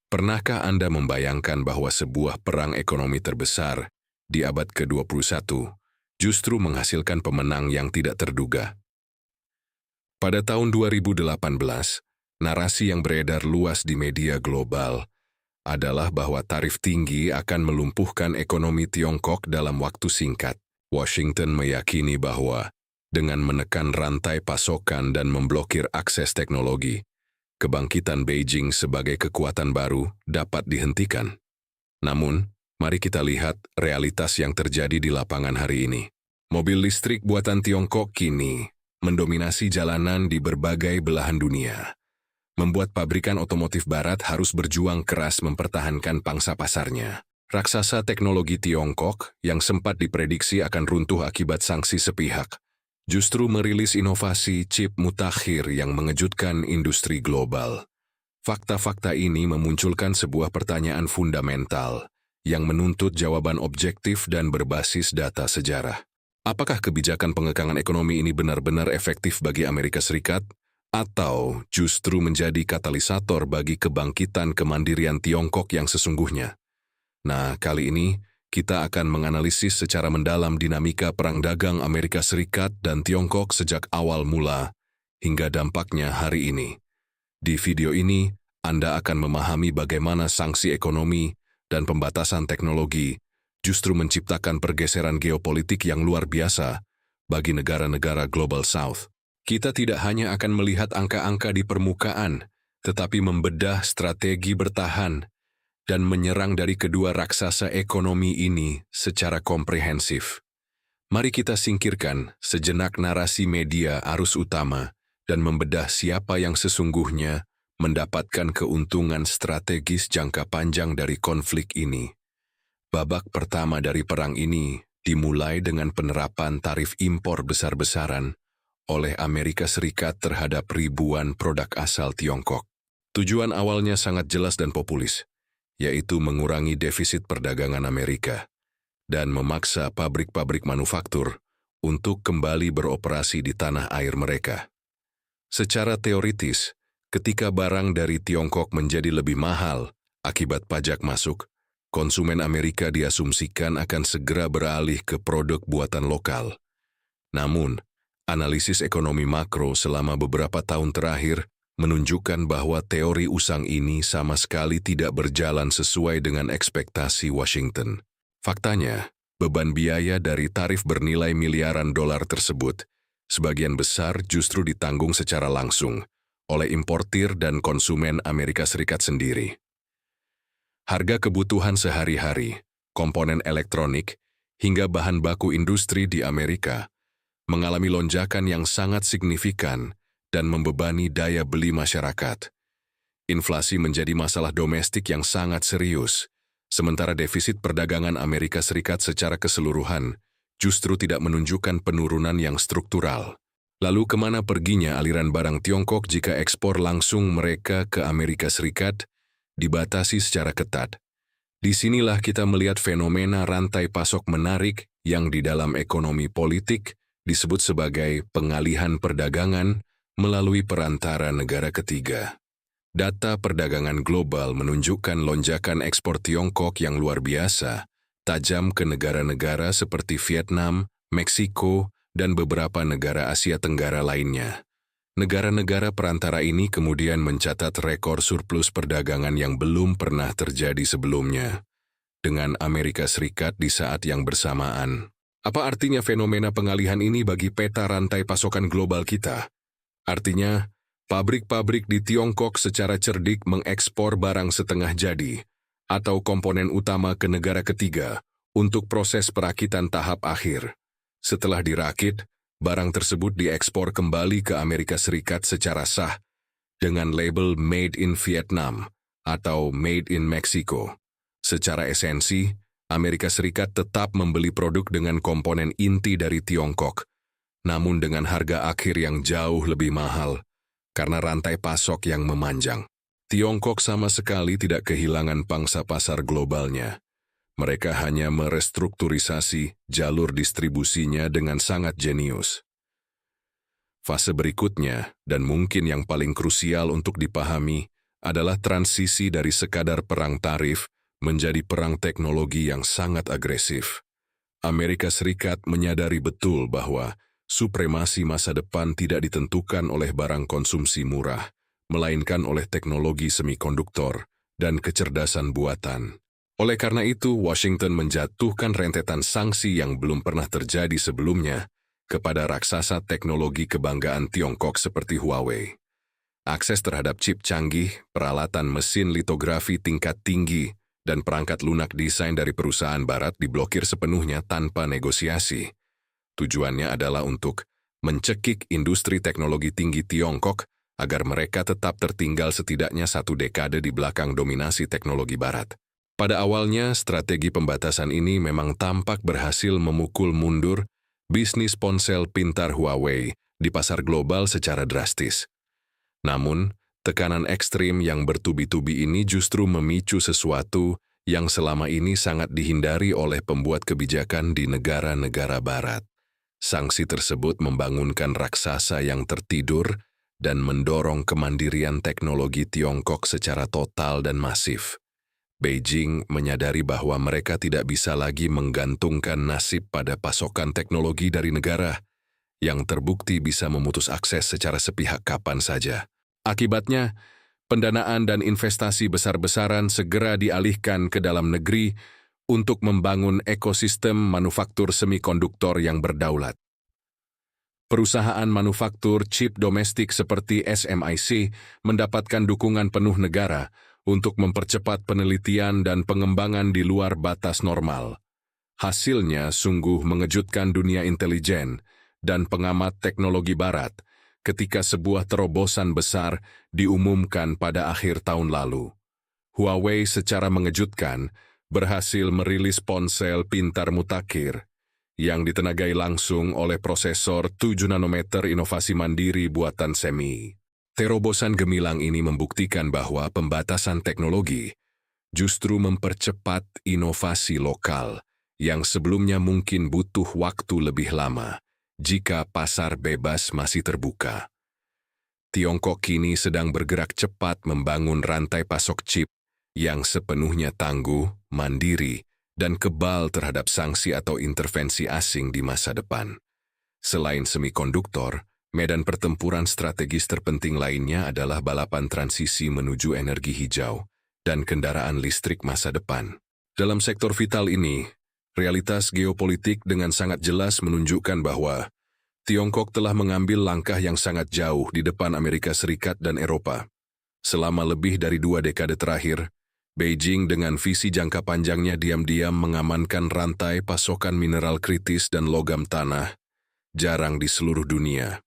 Pernahkah Anda membayangkan bahwa sebuah perang ekonomi terbesar di abad ke-21 justru menghasilkan pemenang yang tidak terduga? Pada tahun 2018, narasi yang beredar luas di media global adalah bahwa tarif tinggi akan melumpuhkan ekonomi Tiongkok dalam waktu singkat. Washington meyakini bahwa dengan menekan rantai pasokan dan memblokir akses teknologi, kebangkitan Beijing sebagai kekuatan baru dapat dihentikan. Namun, mari kita lihat realitas yang terjadi di lapangan hari ini. Mobil listrik buatan Tiongkok kini mendominasi jalanan di berbagai belahan dunia, membuat pabrikan otomotif barat harus berjuang keras mempertahankan pangsa pasarnya. Raksasa teknologi Tiongkok yang sempat diprediksi akan runtuh akibat sanksi sepihak, justru merilis inovasi chip mutakhir yang mengejutkan industri global. Fakta-fakta ini memunculkan sebuah pertanyaan fundamental yang menuntut jawaban objektif dan berbasis data sejarah. Apakah kebijakan pengekangan ekonomi ini benar-benar efektif bagi Amerika Serikat? Atau justru menjadi katalisator bagi kebangkitan kemandirian Tiongkok yang sesungguhnya? Nah, kali ini kita akan menganalisis secara mendalam dinamika perang dagang Amerika Serikat dan Tiongkok sejak awal mula hingga dampaknya hari ini. Di video ini, Anda akan memahami bagaimana sanksi ekonomi dan pembatasan teknologi justru menciptakan pergeseran geopolitik yang luar biasa bagi negara-negara Global South. Kita tidak hanya akan melihat angka-angka di permukaan, tetapi membedah strategi bertahan dan menyerang dari kedua raksasa ekonomi ini secara komprehensif. Mari kita singkirkan sejenak narasi media arus utama dan membedah siapa yang sesungguhnya mendapatkan keuntungan strategis jangka panjang dari konflik ini. Babak pertama dari perang ini dimulai dengan penerapan tarif impor besar-besaran oleh Amerika Serikat terhadap ribuan produk asal Tiongkok. Tujuan awalnya sangat jelas dan populis, yaitu mengurangi defisit perdagangan Amerika dan memaksa pabrik-pabrik manufaktur untuk kembali beroperasi di tanah air mereka. Secara teoritis, ketika barang dari Tiongkok menjadi lebih mahal akibat pajak masuk, konsumen Amerika diasumsikan akan segera beralih ke produk buatan lokal. Namun, analisis ekonomi makro selama beberapa tahun terakhir menunjukkan bahwa teori usang ini sama sekali tidak berjalan sesuai dengan ekspektasi Washington. Faktanya, beban biaya dari tarif bernilai miliaran dolar tersebut, sebagian besar justru ditanggung secara langsung oleh importir dan konsumen Amerika Serikat sendiri. Harga kebutuhan sehari-hari, komponen elektronik, hingga bahan baku industri di Amerika mengalami lonjakan yang sangat signifikan dan membebani daya beli masyarakat. Inflasi menjadi masalah domestik yang sangat serius, sementara defisit perdagangan Amerika Serikat secara keseluruhan justru tidak menunjukkan penurunan yang struktural. Lalu kemana perginya aliran barang Tiongkok jika ekspor langsung mereka ke Amerika Serikat dibatasi secara ketat? Disinilah kita melihat fenomena rantai pasok menarik yang di dalam ekonomi politik disebut sebagai pengalihan perdagangan melalui perantara negara ketiga. Data perdagangan global menunjukkan lonjakan ekspor Tiongkok yang luar biasa, tajam ke negara-negara seperti Vietnam, Meksiko, dan beberapa negara Asia Tenggara lainnya. Negara-negara perantara ini kemudian mencatat rekor surplus perdagangan yang belum pernah terjadi sebelumnya dengan Amerika Serikat di saat yang bersamaan. Apa artinya fenomena pengalihan ini bagi peta rantai pasokan global kita? Artinya, pabrik-pabrik di Tiongkok secara cerdik mengekspor barang setengah jadi atau komponen utama ke negara ketiga untuk proses perakitan tahap akhir. Setelah dirakit, barang tersebut diekspor kembali ke Amerika Serikat secara sah dengan label Made in Vietnam atau Made in Mexico. Secara esensi, Amerika Serikat tetap membeli produk dengan komponen inti dari Tiongkok, namun dengan harga akhir yang jauh lebih mahal karena rantai pasok yang memanjang. Tiongkok sama sekali tidak kehilangan pangsa pasar globalnya. Mereka hanya merestrukturisasi jalur distribusinya dengan sangat jenius. Fase berikutnya, dan mungkin yang paling krusial untuk dipahami, adalah transisi dari sekadar perang tarif menjadi perang teknologi yang sangat agresif. Amerika Serikat menyadari betul bahwa supremasi masa depan tidak ditentukan oleh barang konsumsi murah, melainkan oleh teknologi semikonduktor dan kecerdasan buatan. Oleh karena itu, Washington menjatuhkan rentetan sanksi yang belum pernah terjadi sebelumnya kepada raksasa teknologi kebanggaan Tiongkok seperti Huawei. Akses terhadap chip canggih, peralatan mesin litografi tingkat tinggi, dan perangkat lunak desain dari perusahaan barat diblokir sepenuhnya tanpa negosiasi. Tujuannya adalah untuk mencekik industri teknologi tinggi Tiongkok agar mereka tetap tertinggal setidaknya 1 dekade di belakang dominasi teknologi barat. Pada awalnya, strategi pembatasan ini memang tampak berhasil memukul mundur bisnis ponsel pintar Huawei di pasar global secara drastis. Namun, tekanan ekstrim yang bertubi-tubi ini justru memicu sesuatu yang selama ini sangat dihindari oleh pembuat kebijakan di negara-negara barat. Sanksi tersebut membangunkan raksasa yang tertidur dan mendorong kemandirian teknologi Tiongkok secara total dan masif. Beijing menyadari bahwa mereka tidak bisa lagi menggantungkan nasib pada pasokan teknologi dari negara yang terbukti bisa memutus akses secara sepihak kapan saja. Akibatnya, pendanaan dan investasi besar-besaran segera dialihkan ke dalam negeri untuk membangun ekosistem manufaktur semikonduktor yang berdaulat. Perusahaan manufaktur chip domestik seperti SMIC mendapatkan dukungan penuh negara untuk mempercepat penelitian dan pengembangan di luar batas normal. Hasilnya sungguh mengejutkan dunia intelijen dan pengamat teknologi barat ketika sebuah terobosan besar diumumkan pada akhir tahun lalu. Huawei secara mengejutkan berhasil merilis ponsel pintar mutakhir yang ditenagai langsung oleh prosesor 7 nanometer inovasi mandiri buatan SEMI. Terobosan gemilang ini membuktikan bahwa pembatasan teknologi justru mempercepat inovasi lokal yang sebelumnya mungkin butuh waktu lebih lama jika pasar bebas masih terbuka. Tiongkok kini sedang bergerak cepat membangun rantai pasok chip yang sepenuhnya tangguh, mandiri, dan kebal terhadap sanksi atau intervensi asing di masa depan. Selain semikonduktor, medan pertempuran strategis terpenting lainnya adalah balapan transisi menuju energi hijau dan kendaraan listrik masa depan. Dalam sektor vital ini, realitas geopolitik dengan sangat jelas menunjukkan bahwa Tiongkok telah mengambil langkah yang sangat jauh di depan Amerika Serikat dan Eropa. Selama lebih dari 2 dekade terakhir, Beijing dengan visi jangka panjangnya diam-diam mengamankan rantai pasokan mineral kritis dan logam tanah, jarang di seluruh dunia.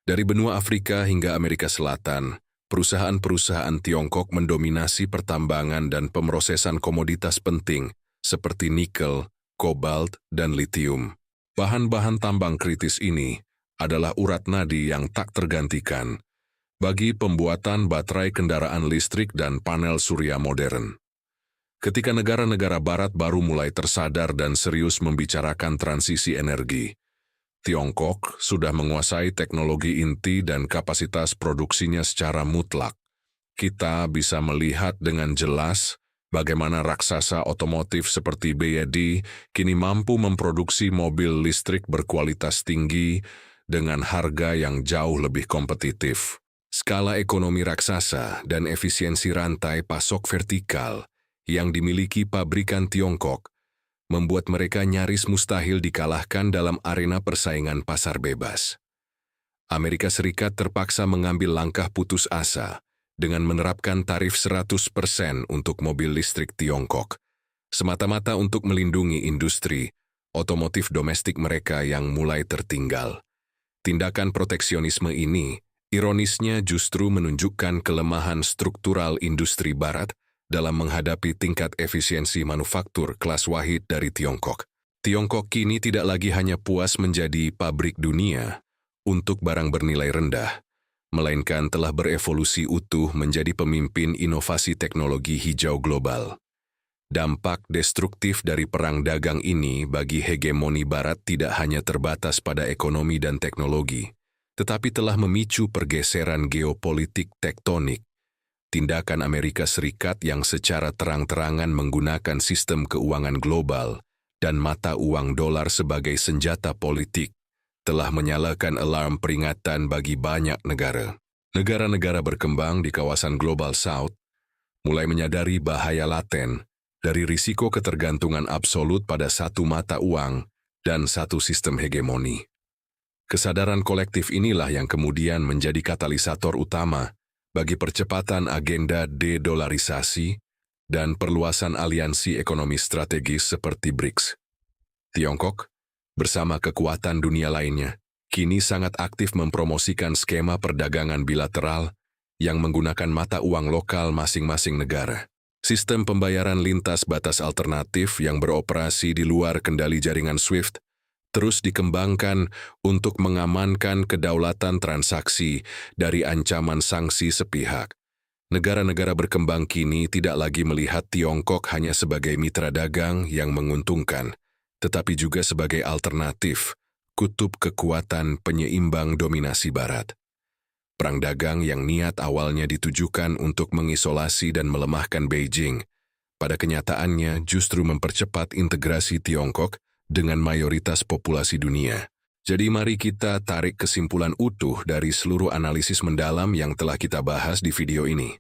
Dari benua Afrika hingga Amerika Selatan, perusahaan-perusahaan Tiongkok mendominasi pertambangan dan pemrosesan komoditas penting seperti nikel, kobalt, dan litium. Bahan-bahan tambang kritis ini adalah urat nadi yang tak tergantikan bagi pembuatan baterai kendaraan listrik dan panel surya modern. Ketika negara-negara barat baru mulai tersadar dan serius membicarakan transisi energi, Tiongkok sudah menguasai teknologi inti dan kapasitas produksinya secara mutlak. Kita bisa melihat dengan jelas bagaimana raksasa otomotif seperti BYD kini mampu memproduksi mobil listrik berkualitas tinggi dengan harga yang jauh lebih kompetitif. Skala ekonomi raksasa dan efisiensi rantai pasok vertikal yang dimiliki pabrikan Tiongkok membuat mereka nyaris mustahil dikalahkan dalam arena persaingan pasar bebas. Amerika Serikat terpaksa mengambil langkah putus asa dengan menerapkan tarif 100% untuk mobil listrik Tiongkok, semata-mata untuk melindungi industri otomotif domestik mereka yang mulai tertinggal. Tindakan proteksionisme ini, ironisnya justru menunjukkan kelemahan struktural industri barat dalam menghadapi tingkat efisiensi manufaktur kelas wahid dari Tiongkok. Tiongkok kini tidak lagi hanya puas menjadi pabrik dunia untuk barang bernilai rendah, melainkan telah berevolusi utuh menjadi pemimpin inovasi teknologi hijau global. Dampak destruktif dari perang dagang ini bagi hegemoni barat tidak hanya terbatas pada ekonomi dan teknologi, tetapi telah memicu pergeseran geopolitik tektonik tindakan Amerika Serikat yang secara terang-terangan menggunakan sistem keuangan global dan mata uang dolar sebagai senjata politik telah menyalakan alarm peringatan bagi banyak negara. Negara-negara berkembang di kawasan Global South mulai menyadari bahaya laten dari risiko ketergantungan absolut pada satu mata uang dan satu sistem hegemoni. Kesadaran kolektif inilah yang kemudian menjadi katalisator utama bagi percepatan agenda de-dolarisasi dan perluasan aliansi ekonomi strategis seperti BRICS. Tiongkok, bersama kekuatan dunia lainnya, kini sangat aktif mempromosikan skema perdagangan bilateral yang menggunakan mata uang lokal masing-masing negara. Sistem pembayaran lintas batas alternatif yang beroperasi di luar kendali jaringan SWIFT terus dikembangkan untuk mengamankan kedaulatan transaksi dari ancaman sanksi sepihak. Negara-negara berkembang kini tidak lagi melihat Tiongkok hanya sebagai mitra dagang yang menguntungkan, tetapi juga sebagai alternatif, kutub kekuatan penyeimbang dominasi Barat. Perang dagang yang niat awalnya ditujukan untuk mengisolasi dan melemahkan Beijing, pada kenyataannya justru mempercepat integrasi Tiongkok dengan mayoritas populasi dunia. Jadi mari kita tarik kesimpulan utuh dari seluruh analisis mendalam yang telah kita bahas di video ini.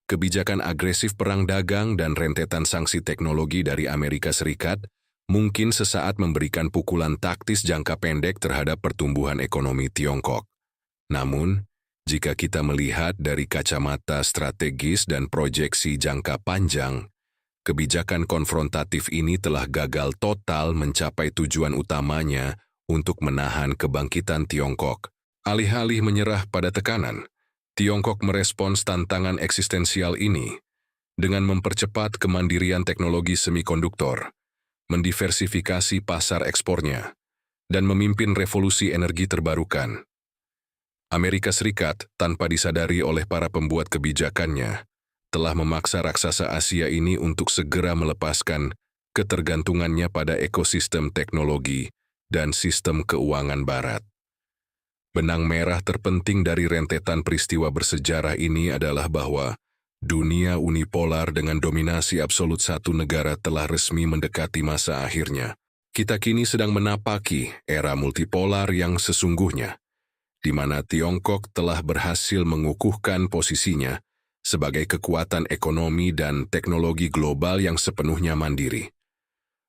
Kebijakan agresif perang dagang dan rentetan sanksi teknologi dari Amerika Serikat mungkin sesaat memberikan pukulan taktis jangka pendek terhadap pertumbuhan ekonomi Tiongkok. Namun, jika kita melihat dari kacamata strategis dan proyeksi jangka panjang, kebijakan konfrontatif ini telah gagal total mencapai tujuan utamanya untuk menahan kebangkitan Tiongkok. Alih-alih menyerah pada tekanan, Tiongkok merespons tantangan eksistensial ini dengan mempercepat kemandirian teknologi semikonduktor, mendiversifikasi pasar ekspornya, dan memimpin revolusi energi terbarukan. Amerika Serikat, tanpa disadari oleh para pembuat kebijakannya, telah memaksa raksasa Asia ini untuk segera melepaskan ketergantungannya pada ekosistem teknologi dan sistem keuangan Barat. Benang merah terpenting dari rentetan peristiwa bersejarah ini adalah bahwa dunia unipolar dengan dominasi absolut satu negara telah resmi mendekati masa akhirnya. Kita kini sedang menapaki era multipolar yang sesungguhnya, di mana Tiongkok telah berhasil mengukuhkan posisinya sebagai kekuatan ekonomi dan teknologi global yang sepenuhnya mandiri.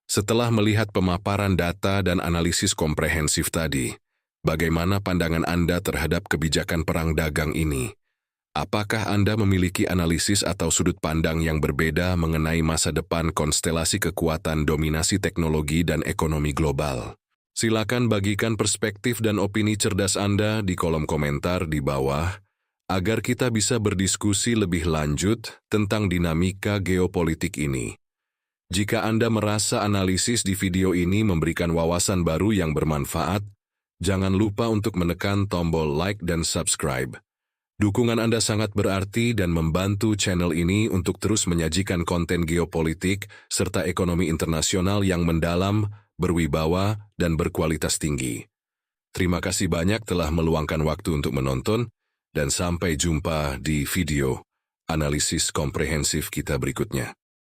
Setelah melihat pemaparan data dan analisis komprehensif tadi, bagaimana pandangan Anda terhadap kebijakan perang dagang ini? Apakah Anda memiliki analisis atau sudut pandang yang berbeda mengenai masa depan konstelasi kekuatan dominasi teknologi dan ekonomi global? Silakan bagikan perspektif dan opini cerdas Anda di kolom komentar di bawah, agar kita bisa berdiskusi lebih lanjut tentang dinamika geopolitik ini. Jika Anda merasa analisis di video ini memberikan wawasan baru yang bermanfaat, jangan lupa untuk menekan tombol like dan subscribe. Dukungan Anda sangat berarti dan membantu channel ini untuk terus menyajikan konten geopolitik serta ekonomi internasional yang mendalam, berwibawa, dan berkualitas tinggi. Terima kasih banyak telah meluangkan waktu untuk menonton, dan sampai jumpa di video analisis komprehensif kita berikutnya.